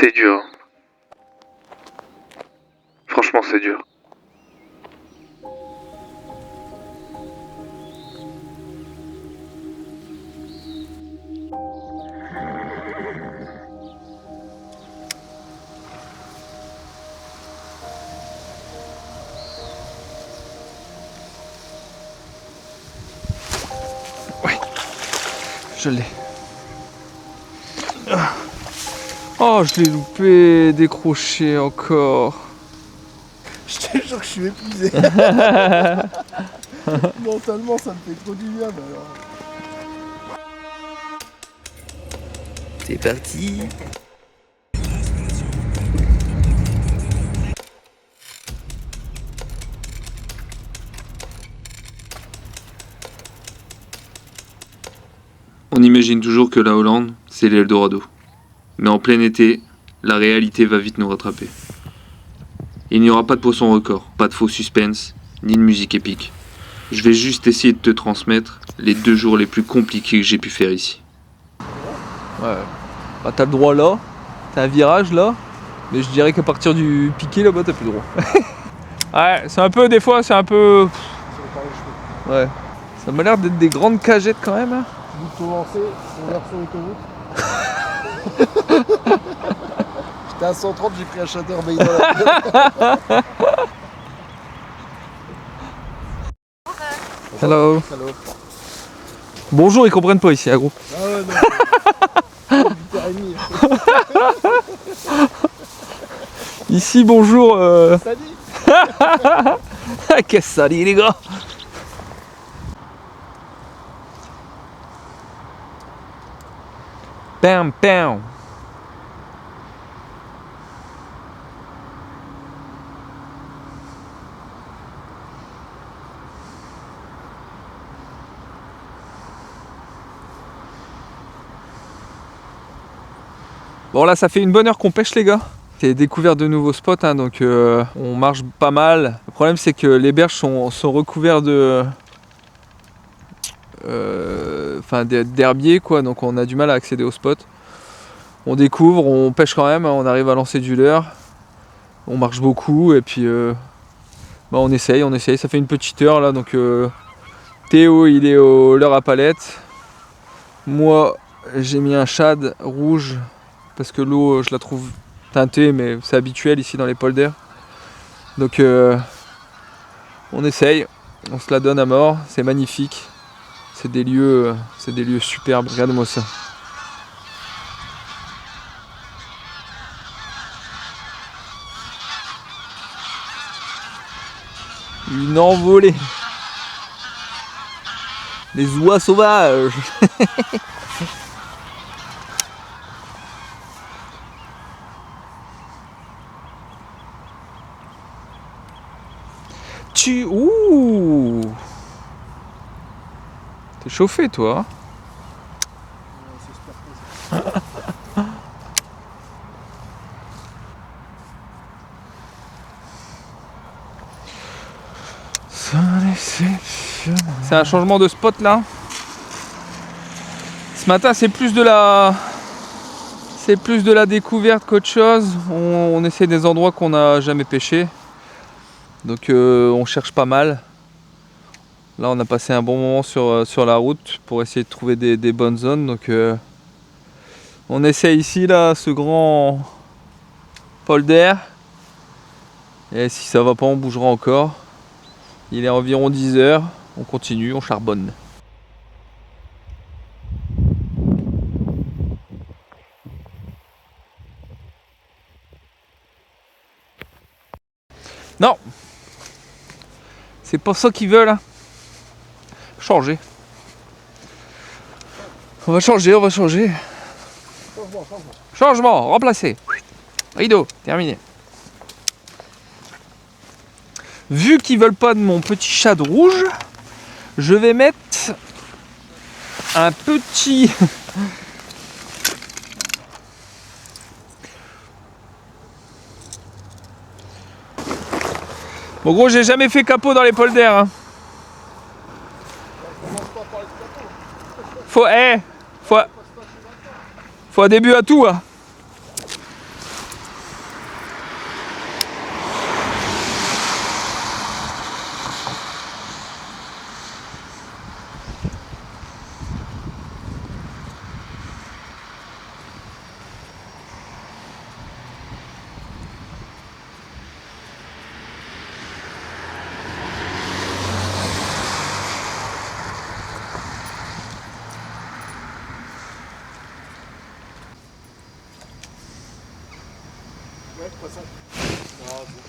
C'est dur. Franchement, c'est dur. Ouais, je l'ai. Oh, je l'ai loupé, décroché encore. Je te jure que je suis épuisé. Mentalement, ça me fait trop du bien. Alors. C'est parti. On imagine toujours que la Hollande, c'est l'Eldorado. Mais en plein été, la réalité va vite nous rattraper. Il n'y aura pas de poisson record, pas de faux suspense, ni de musique épique. Je vais juste essayer de te transmettre les 2 jours les plus compliqués que j'ai pu faire ici. Ouais. Bah, t'as le droit là, t'as un virage là, mais je dirais qu'à partir du piqué là-bas, t'as plus le droit. Ouais, c'est un peu, des fois, c'est un peu. Ouais. Ça m'a l'air d'être des grandes cagettes quand même. Hein. Bouton lancé, on verse sur l'autoroute. J'étais à 130, j'ai pris un Chatterbain dans la gueule. Hello. Hello. Bonjour, ils comprennent pas ici, à gros. Ah ouais, non. 8h30. Ici, bonjour. Ça dit. Qu'est-ce que ça dit, les gars? Bam, bam. Bon là ça fait une bonne heure qu'on pêche les gars. J'ai découvert de nouveaux spots hein, donc on marche pas mal. Le problème c'est que les berges sont recouverts de d'herbier quoi, donc on a du mal à accéder aux spots. On découvre, on pêche quand même, on arrive à lancer du leurre. On marche beaucoup et puis on essaye, ça fait une petite heure là donc Théo il est au leurre à palette. Moi j'ai mis un shad rouge parce que l'eau je la trouve teintée mais c'est habituel ici dans les polders. Donc on essaye, on se la donne à mort, c'est magnifique. C'est des lieux superbes, regarde-moi ça. Une envolée. Les oies sauvages. Ouh. T'es chauffé toi. C'est un changement de spot là. Ce matin c'est plus de la découverte qu'autre chose. On essaie des endroits qu'on n'a jamais pêché. Donc on cherche pas mal. Là on a passé un bon moment sur la route pour essayer de trouver des bonnes zones. Donc on essaie ici là ce grand polder. Et si ça va pas on bougera encore. Il est environ 10 h. On continue, on charbonne. Non, c'est pas ça qu'ils veulent. Hein. Changer. On va changer. Changement, remplacer. Rideau, terminé. Vu qu'ils veulent pas de mon petit shad rouge, je vais mettre un petit. Bon gros, j'ai jamais fait capot dans les polders. Hein. Faut un début à tout. Hein. Ouais, poisson. Non, c'est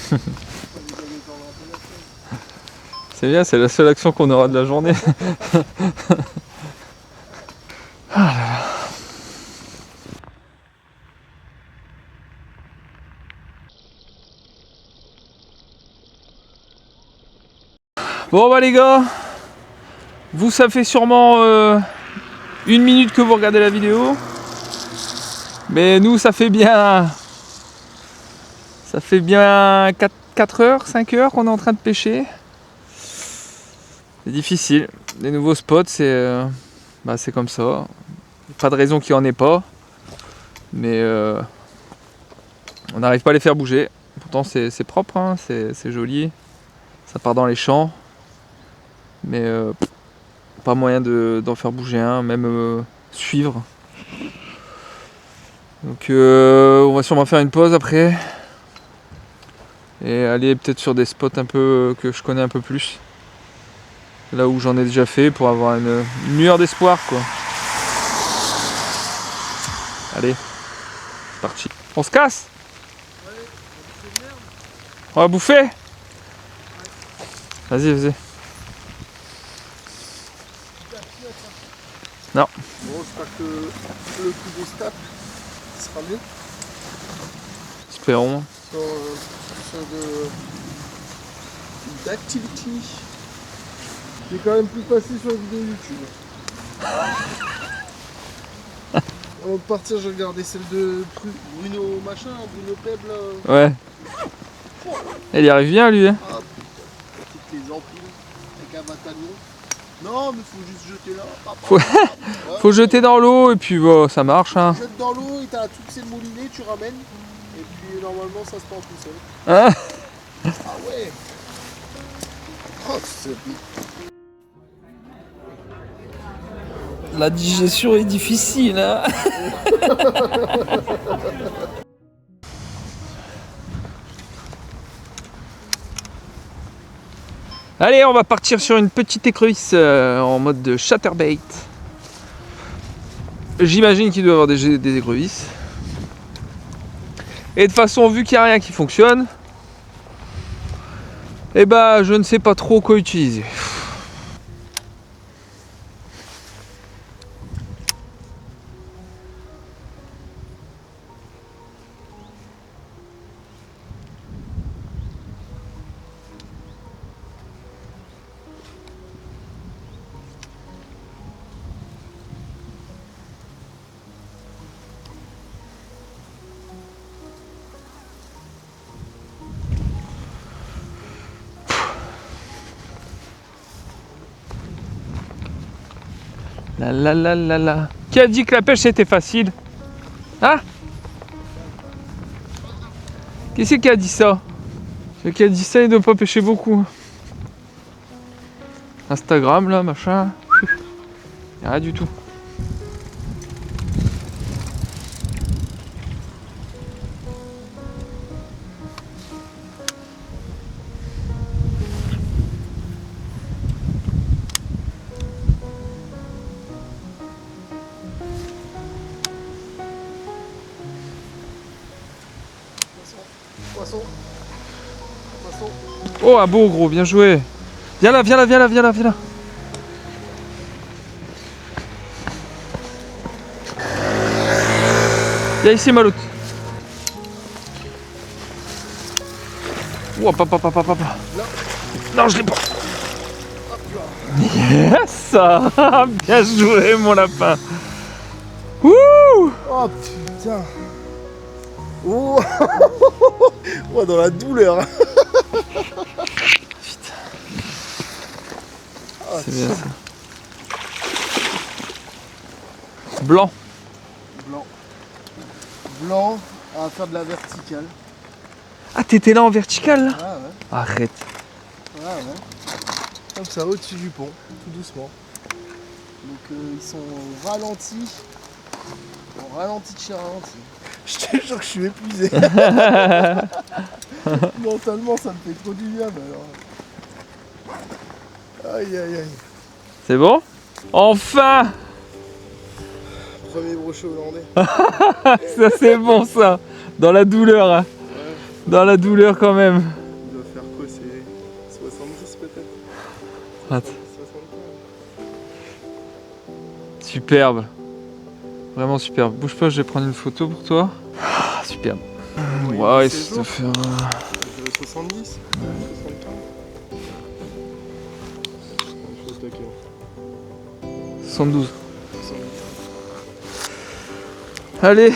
bien. C'est bien, c'est la seule action qu'on aura de la journée. Ah là là. Bon bah les gars, vous ça fait sûrement 1 minute que vous regardez la vidéo. Mais nous ça fait bien 4 heures, 5 heures qu'on est en train de pêcher. C'est difficile. Les nouveaux spots c'est comme ça. Pas de raison qu'il n'y en ait pas. Mais on n'arrive pas à les faire bouger. Pourtant c'est propre, hein, c'est joli. Ça part dans les champs. Mais pas moyen d'en faire bouger un, même suivre. Donc on va sûrement faire une pause après. Et aller peut-être sur des spots un peu que je connais un peu plus. Là où j'en ai déjà fait pour avoir une lueur d'espoir quoi. Allez, c'est parti. On se casse? On va bouffer? Vas-y, vas-y. Non. Bon, j'espère que le coup de stap sera mieux. Espérons. Sur d'activity. C'est quand même plus facile sur la vidéo YouTube. Avant de partir, j'ai regardé celle de Bruno machin, Bruno Peb là. Ouais. Il y arrive bien lui. Hein. Ah putain, toutes les ampoules avec un bataillon. Non, mais faut juste jeter là. Faut jeter dans l'eau et puis bon, ça marche. Hein. Tu jettes dans l'eau et t'as tout c'est mouliné, tu ramènes. Et puis normalement ça se prend tout seul. Hein? Ah ouais. Oh, c'est bien. La digestion est difficile, hein. Allez, on va partir sur une petite écrevisse en mode de chatterbait. J'imagine qu'il doit y avoir des écrevisses. Et de toute façon, vu qu'il n'y a rien qui fonctionne, eh ben, je ne sais pas trop quoi utiliser. La la la la la. Qui a dit que la pêche c'était facile? Hein? Qui c'est qui a dit ça? Celui qui a dit ça il doit pas pêcher beaucoup. Instagram là, machin. Rien du tout. Poisson. Poisson. Oh un beau gros, bien joué. Viens là, viens là, viens là, viens là, viens là. Viens ici Maloute. Ouah, papa, papa, papa. Non, je l'ai pas. Yes. Bien joué mon lapin. Wouh. Oh putain. Oh, oh dans la douleur. Oh, c'est bien ça. Blanc. Blanc. Blanc à faire de la verticale. Ah t'étais là en vertical là? Ah ouais. Arrête. Ouais, ouais. Comme ça, au-dessus du pont, tout doucement. Donc ils sont ralentis. On ralentit de chez ralenti. Je te jure que je suis épuisé. Mentalement, ça me fait trop du bien. Mais alors... Aïe, aïe, aïe. C'est bon? Enfin! Premier brochet hollandais. Ça c'est bon ça. Dans la douleur. Hein. Ouais. Dans la douleur quand même. Il doit faire quoi? C'est 70 peut-être? Attends. 75. Superbe. Vraiment superbe. Bouge pas, je vais prendre une photo pour toi. Ah, superbe. Ouais, ça doit faire... 70? 75? Je suis au taquet. 72. 70. Allez.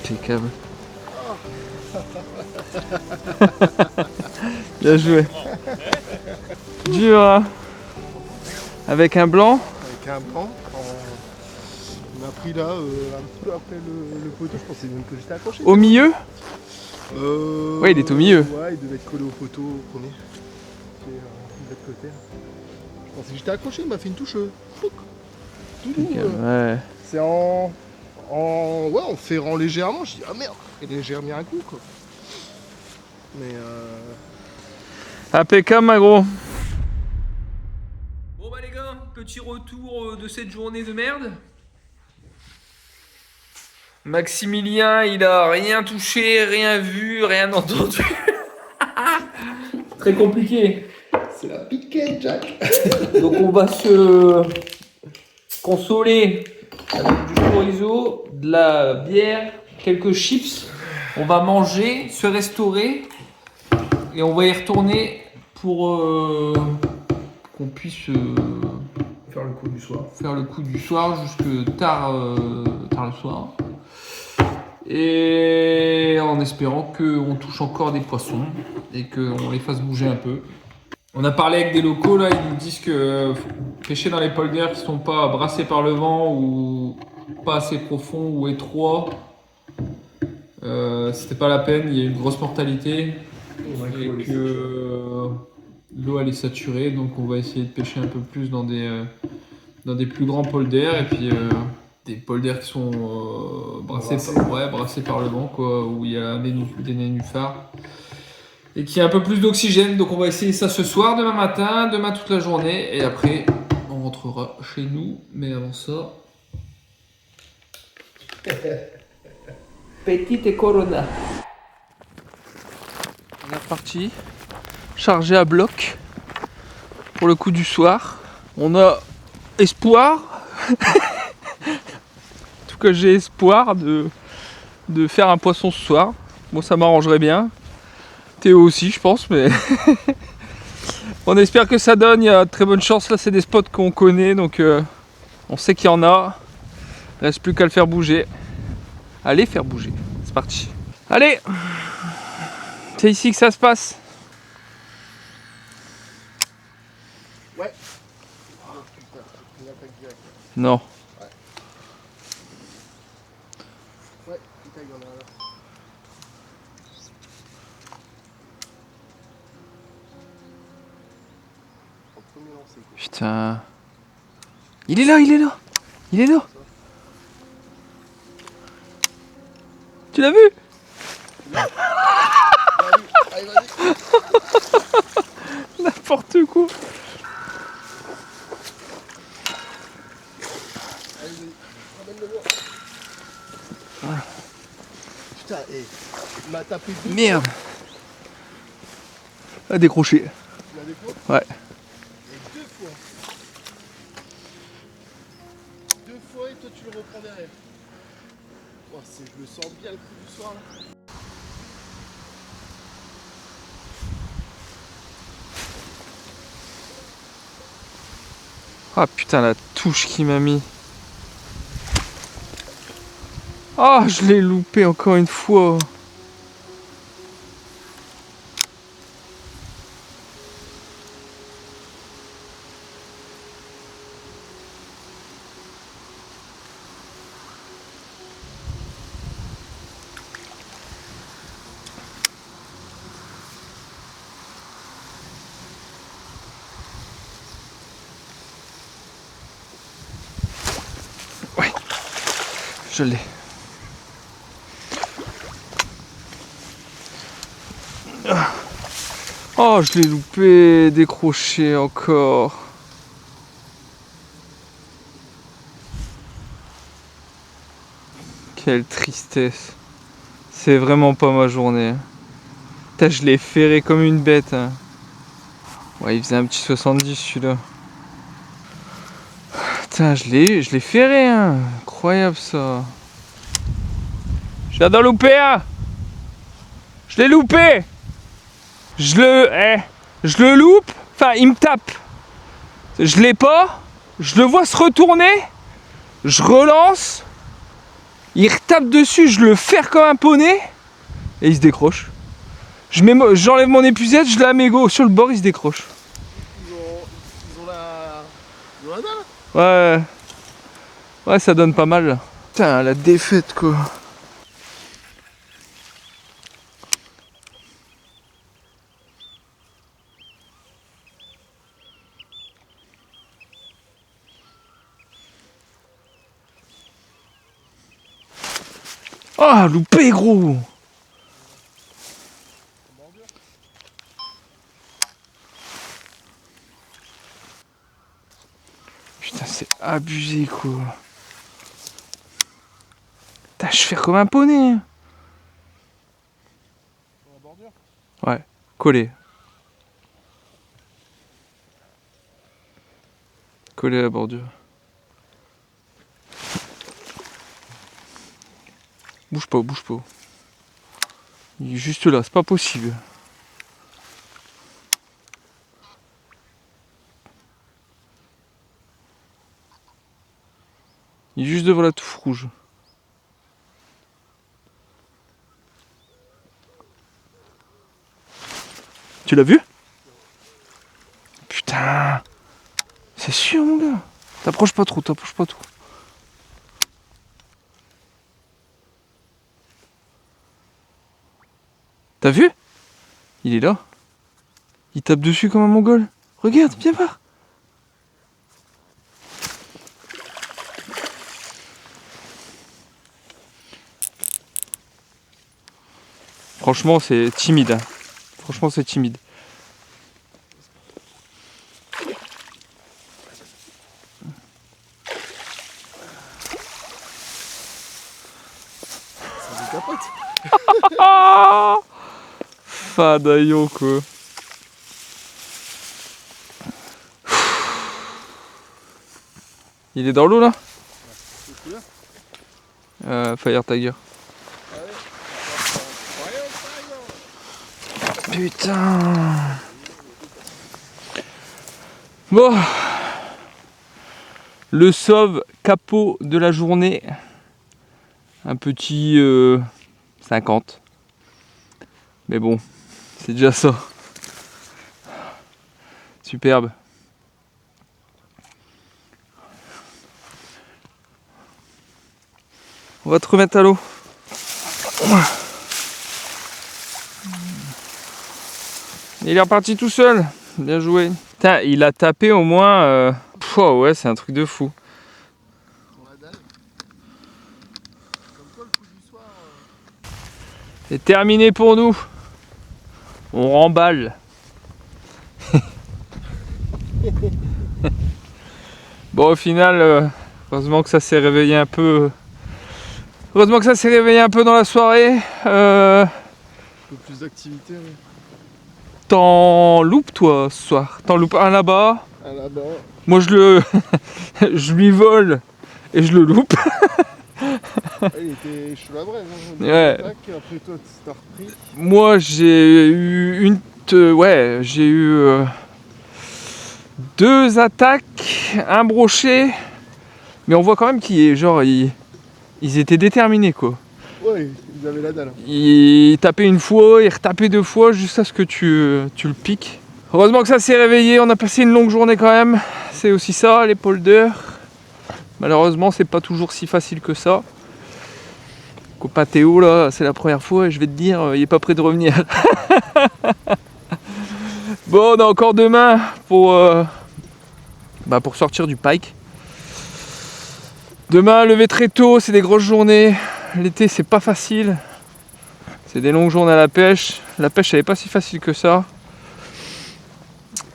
Impeccable. Bien joué. Dur, hein. Avec un blanc. Avec un blanc. On a pris là, un petit peu après le poteau. Je pensais même que j'étais accroché. Au milieu. Ouais, il est au milieu. Ouais, il devait être collé au poteau au premier. Qui est de l'autre côté. Je pensais que j'étais accroché, il m'a fait une touche. Fouc. Tout doux, Ouais. C'est en. Ouais, en ferrant légèrement. Je dis, ah merde, et j'ai remis un coup quoi. Mais Impeccable, ma gros. Bon bah les gars, petit retour de cette journée de merde. Maximilien, il a rien touché, rien vu, rien entendu. Très compliqué. c'est la piquette, Jack. Donc on va se consoler avec du chorizo, de la bière, quelques chips. On va manger, se restaurer et on va y retourner pour qu'on puisse Faire le coup du soir. faire le coup du soir jusque tard, tard le soir. Et en espérant qu'on touche encore des poissons et qu'on les fasse bouger un peu. On a parlé avec des locaux là, ils nous disent que pêcher dans les polders qui sont pas brassés par le vent ou pas assez profonds ou étroits, c'était pas la peine, il y a une grosse mortalité et que l'eau elle est saturée, donc on va essayer de pêcher un peu plus dans des plus grands polders et puis des polders qui sont brassés par le vent quoi, où il y a des nénuphars. Et qui a un peu plus d'oxygène, donc on va essayer ça ce soir, demain matin, demain toute la journée, et après on rentrera chez nous, mais avant ça... Petite Corona. On est reparti, chargé à bloc, pour le coup du soir. On a espoir, en tout cas j'ai espoir de faire un poisson ce soir. Moi ça m'arrangerait bien. Théo aussi je pense, mais on espère que ça donne, il y a de très bonnes chances, là c'est des spots qu'on connaît, donc on sait qu'il y en a, reste plus qu'à le faire bouger. Allez faire bouger, c'est parti. Allez, c'est ici que ça se passe. Ouais. Oh putain, une attaque directe. Non. Ouais, putain, il y en a là. Au premier lancer, quoi. Putain. Il est là, il est là. Il est là. Tu l'as vu? Allez, vas-y. N'importe quoi. Allez, vas-y. Ramène-le moi. Putain, il m'a tapé deux Merde. A décroché. fois. Tu l'as des fois? Ouais. Et deux fois. Deux fois et toi tu le reprends derrière. Oh, je le sens bien le coup du soir là. Ah putain la touche qu'il m'a mis. Ah je l'ai loupé encore une fois. Je l'ai. Oh, je l'ai loupé, décroché encore. Quelle tristesse. C'est vraiment pas ma journée. Putain, je l'ai ferré comme une bête. Hein. Ouais, il faisait un petit 70 celui-là. Putain, je l'ai ferré. Hein. Incroyable ça. Je viens d'en louper un. Je l'ai loupé. Je le loupe. Enfin, il me tape. Je l'ai pas. Je le vois se retourner. Je relance. Il retape dessus. Je le ferre comme un poney. Et il se décroche. J'enlève mon épuisette. Je la mets sur le bord. Il se décroche. Ils ont la dalle. Ouais. Ouais, ça donne pas mal. Putain, la défaite quoi. Ah, loupé gros. Putain, c'est abusé quoi. Putain, je fais comme un poney. Ouais, collé. Collé à la bordure. Bouge pas, bouge pas. Il est juste là, c'est pas possible. Il est juste devant la touffe rouge. Tu l'as vu? Putain. C'est sûr mon gars. T'approches pas trop, t'approches pas trop. T'as vu? Il est là. Il tape dessus comme un mongol. Regarde, viens voir. Franchement, c'est timide. Hein. Franchement, c'est timide. Ça décapote. Fadaillon quoi. Il est dans l'eau là? Fire Tiger. Putain. Bon. Le sauve capot de la journée. Un petit 50. Mais bon, c'est déjà ça. Superbe. On va te remettre à l'eau. Il est reparti tout seul. Bien joué. Putain, il a tapé au moins... Oh ouais, c'est un truc de fou. C'est terminé pour nous. On remballe. Bon, au final, heureusement que ça s'est réveillé un peu. Heureusement que ça s'est réveillé un peu dans la soirée. Un peu plus d'activité. Oui. T'en loupes toi ce soir? T'en loupes un là-bas? Un là-bas. Moi je lui vole et je le loupe. Il était chaud la brève. Hein. Ouais. Après toi, tu t'as repris. Moi j'ai eu j'ai eu 2 attaques, un brochet, mais on voit quand même qu'ils étaient déterminés quoi. Ouais, ils avaient la dalle. Il tapait une fois, il retapait 2 fois jusqu'à ce que tu le piques. Heureusement que ça s'est réveillé, on a passé une longue journée quand même. C'est aussi ça, les polders. Malheureusement, c'est pas toujours si facile que ça. Copain Théo, là, c'est la première fois et je vais te dire, il est pas prêt de revenir. Bon, on a encore demain pour sortir du pike. Demain, lever très tôt, c'est des grosses journées. L'été, c'est pas facile. C'est des longues journées à la pêche. La pêche, elle est pas si facile que ça.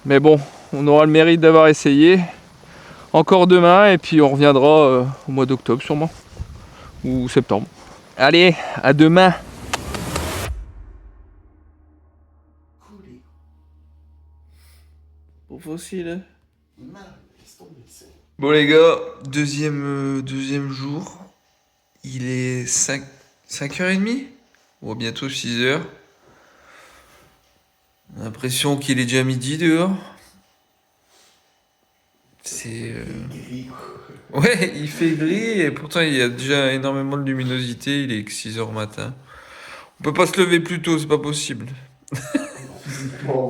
Mais bon, on aura le mérite d'avoir essayé. Encore demain, et puis on reviendra au mois d'octobre sûrement. Ou septembre. Allez, à demain. Bon fossile. Bon les gars, deuxième jour. Il est 5h30. Bon, bientôt 6h. L'impression qu'il est déjà midi dehors. C'est... Ouais, il fait gris et pourtant il y a déjà énormément de luminosité. Il est que 6h matin. On peut pas se lever plus tôt, c'est pas possible.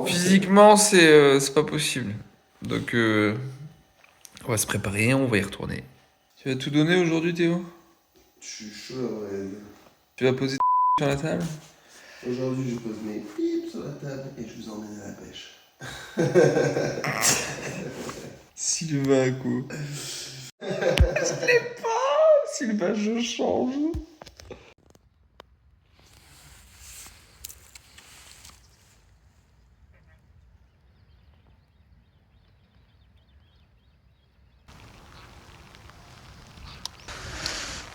Physiquement, c'est pas possible. Donc, on va se préparer, on va y retourner. Tu vas tout donner aujourd'hui, Théo? Je suis chaud, ouais. Tu vas poser sur la table? Aujourd'hui, je pose mes pips sur la table et je vous emmène à la pêche. Sylvain, quoi. Je l'ai pas! Sylvain, je change.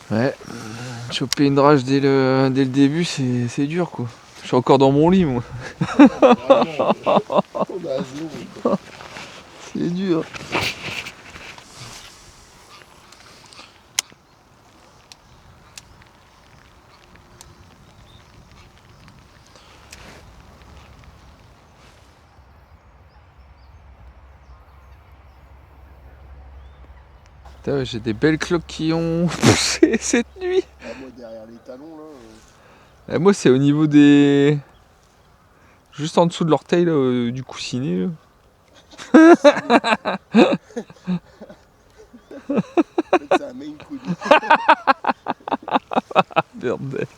Ouais, choper une rage dès le début, c'est dur, quoi. Je suis encore dans mon lit, moi. C'est dur. Putain, j'ai des belles cloques qui ont poussé cette nuit. Ah, moi, derrière les talons, là. Et moi, c'est au niveau des... Juste en dessous de l'orteil, là, du coussinet, là. C'est un main coude. Bordel.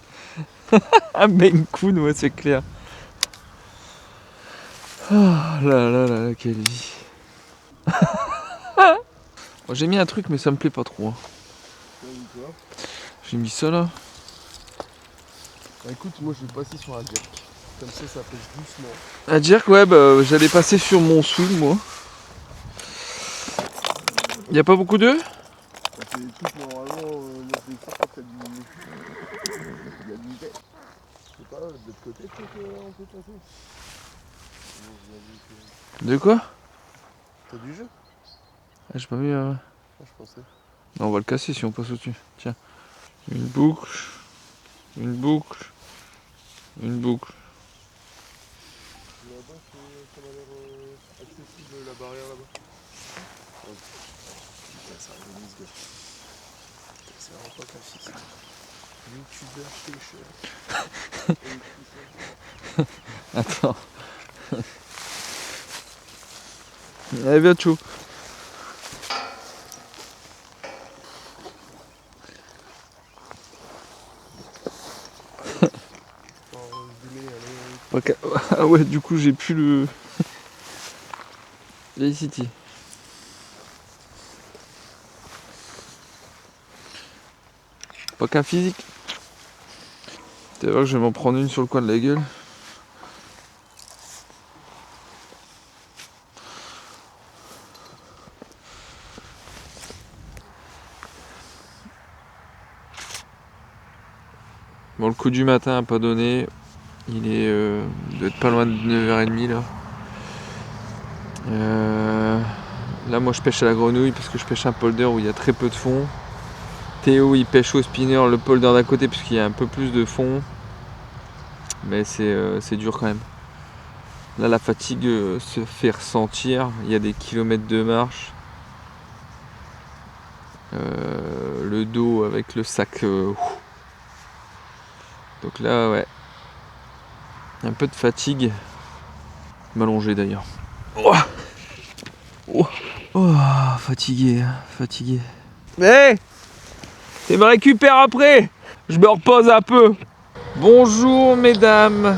Un Maine Coon, ouais, c'est clair. Oh là là là là, quelle vie. Bon, j'ai mis un truc, mais ça me plaît pas trop. Hein. J'ai mis ça là. Bah, écoute, moi, je vais passer sur un jerk. Comme ça pêche doucement. Un jerk, ouais, bah j'allais passer sur mon swing, moi. Y a pas beaucoup d'œufs? Ça fait des trucs, normalement, moi, je vais faire quand t'as du lait. Je sais pas, de l'autre côté, peut-être, on peut passer. De quoi? T'as du jeu? Ah, j'ai pas vu. Ah, je pensais. Non, on va le casser si on passe au-dessus. Tiens. Une boucle. Une boucle. Une boucle. Là-bas, ça m'a l'air accessible, la barrière là-bas. Oh. Putain, ça organise, gars. C'est vraiment pas facile. YouTuber, pêcheur. Attends. Allez, viens, Chou. Okay. Ah ouais, du coup, j'ai plus le... Felicity. Pas qu'un physique. Tu vas voir que je vais m'en prendre une sur le coin de la gueule. Bon, le coup du matin n'a pas donné. Il doit être pas loin de 9h30 là. Là, moi je pêche à la grenouille parce que je pêche un polder où il y a très peu de fond. Théo il pêche au spinner, le polder d'à côté puisqu'il y a un peu plus de fond. Mais c'est dur quand même. Là, la fatigue se fait ressentir. Il y a des kilomètres de marche. Le dos avec le sac. Donc là, ouais. Un peu de fatigue. M'allonger d'ailleurs. Oh, oh, fatigué, fatigué. Hé, tu me récupères après. Je me repose un peu. Bonjour mesdames.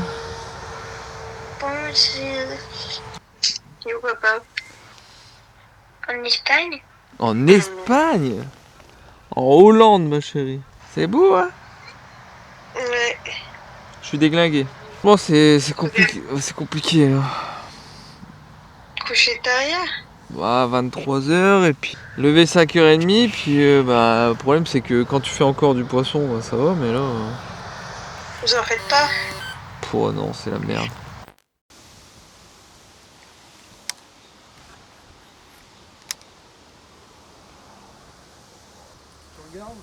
Bonjour. Tu vois pas? En Espagne? En Espagne? En Hollande, ma chérie. C'est beau, hein? Ouais. Je suis déglingué. Bon, c'est compliqué. C'est compliqué, là. Coucher tard. Bah, 23h et puis lever 5h30. Puis, bah, le problème, c'est que quand tu fais encore du poisson, bah, ça va, mais là. Vous en faites pas? Oh non, c'est la merde. Tu regardes?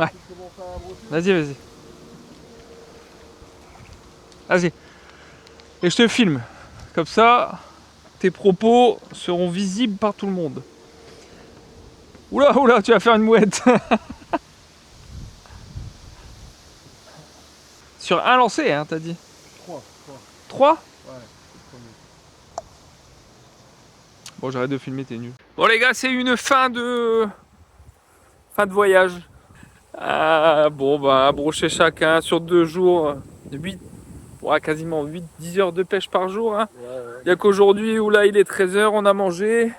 Ouais. Tu commences à brosser? Vas-y, vas-y. Vas-y. Et je te filme. Comme ça, tes propos seront visibles par tout le monde. Oula, oula, tu vas faire une mouette. Sur un lancé, hein, t'as dit? 3. 3? Ouais. Premier. Bon, j'arrête de filmer, t'es nul. Bon les gars, c'est une fin de voyage. Bon, bah, brocher chacun sur 2 jours. 8, ouais, quasiment 8-10 heures de pêche par jour. Hein. Il n'y a qu'aujourd'hui où là il est 13h, on a mangé.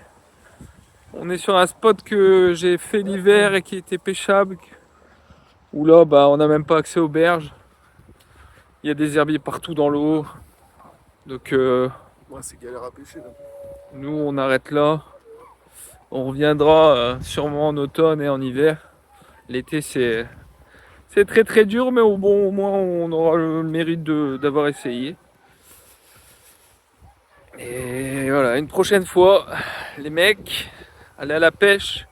On est sur un spot que j'ai fait l'hiver et qui était pêchable. Où là, bah, on n'a même pas accès aux berges. Il y a des herbiers partout dans l'eau. Donc, Moi, c'est galère à pêcher là. nous, on arrête là. On reviendra sûrement en automne et en hiver. L'été, c'est très très dur, mais au moins, on aura le mérite d'avoir essayé. Et voilà, une prochaine fois, les mecs, allez à la pêche.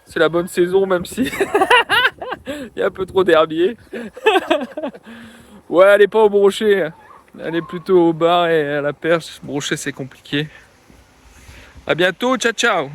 C'est la bonne saison, même si il y a un peu trop d'herbiers. Ouais, allez pas au brochet. Allez plutôt au bar et à la perche. Brochet, c'est compliqué. À bientôt, ciao ciao.